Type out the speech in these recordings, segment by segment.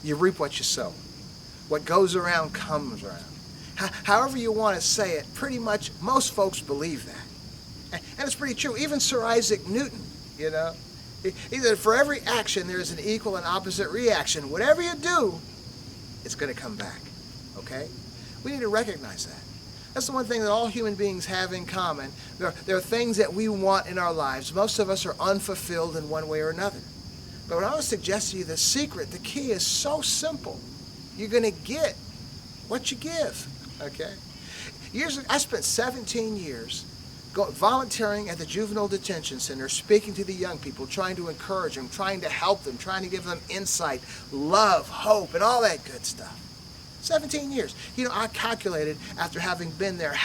You reap what you sow. What goes around comes around. However you want to say it, pretty much most folks believe that. And it's pretty true. Even Sir Isaac Newton, you know, either for every action there is an equal and opposite reaction. Whatever you do, it's going to come back. Okay? We need to recognize that. That's the one thing that all human beings have in common. There are things that we want in our lives. Most of us are unfulfilled in one way or another. But what I want to suggest to you, the secret, the key is so simple. You're going to get what you give. Okay? I spent 17 years volunteering at the juvenile detention center, speaking to the young people, trying to encourage them, trying to help them, trying to give them insight, love, hope, and all that good stuff. 17 years. You know, I calculated after having been there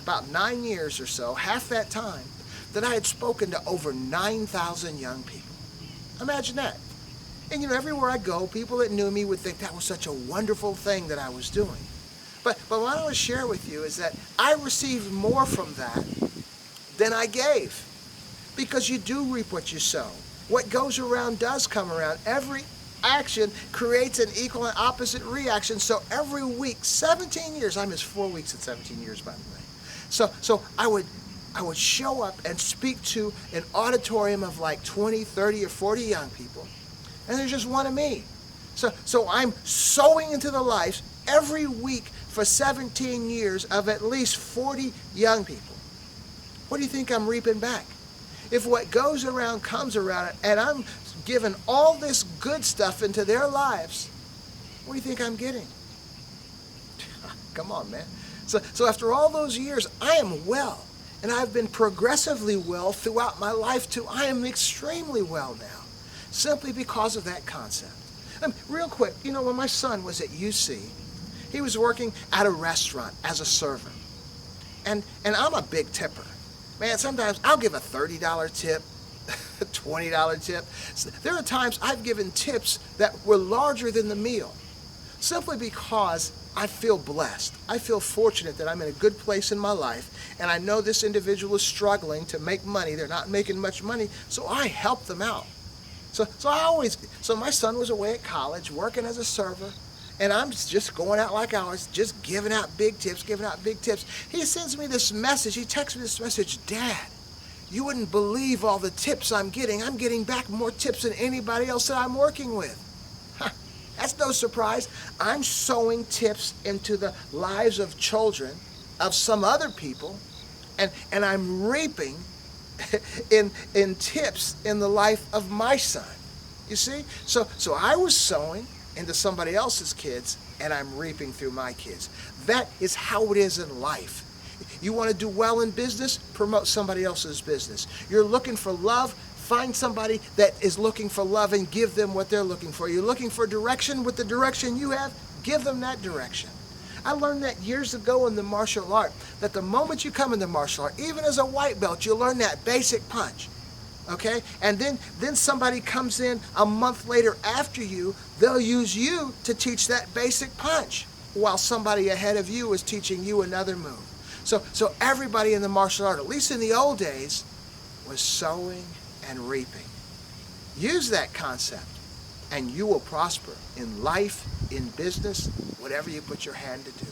about 9 years or so, half that time, that I had spoken to over 9,000 young people. Imagine that. And you know, everywhere I go, people that knew me would think that was such a wonderful thing that I was doing. But what I want to share with you is that I received more from that than I gave. Because you do reap what you sow. What goes around does come around. Every action creates an equal and opposite reaction. So every week, 17 years, I missed 4 weeks at 17 years, by the way. So I would show up and speak to an auditorium of like 20, 30, or 40 young people. And there's just one of me. So I'm sowing into the lives every week for 17 years of at least 40 young people. What do you think I'm reaping back? If what goes around comes around, and I'm giving all this good stuff into their lives, what do you think I'm getting? Come on, man. So after all those years, I am well. And I've been progressively well throughout my life too. I am extremely well now, simply because of that concept. Real quick, you know, when my son was at UC, he was working at a restaurant as a server. And I'm a big tipper. Man, sometimes I'll give a $30 tip, a $20 tip. There are times I've given tips that were larger than the meal, simply because I feel blessed. I feel fortunate that I'm in a good place in my life, and I know this individual is struggling to make money. They're not making much money, so I help them out. So my son was away at college, working as a server, and I'm just going out like I was, just giving out big tips. He sends me this message. He texts me this message, Dad, you wouldn't believe all the tips I'm getting. I'm getting back more tips than anybody else that I'm working with. That's no surprise. I'm sowing tips into the lives of children, of some other people, and I'm reaping in tips in the life of my son. You see? So I was sowing into somebody else's kids, and I'm reaping through my kids. That is how it is in life. You want to do well in business? Promote somebody else's business. You're looking for love? Find somebody that is looking for love and give them what they're looking for. You're looking for direction with the direction you have? Give them that direction. I learned that years ago in the martial art, that the moment you come into martial art, even as a white belt, you learn that basic punch. Okay? And then somebody comes in a month later after you, they'll use you to teach that basic punch, while somebody ahead of you is teaching you another move. So everybody in the martial art, at least in the old days, was sowing and reaping. Use that concept, and you will prosper in life, in business, whatever you put your hand to do.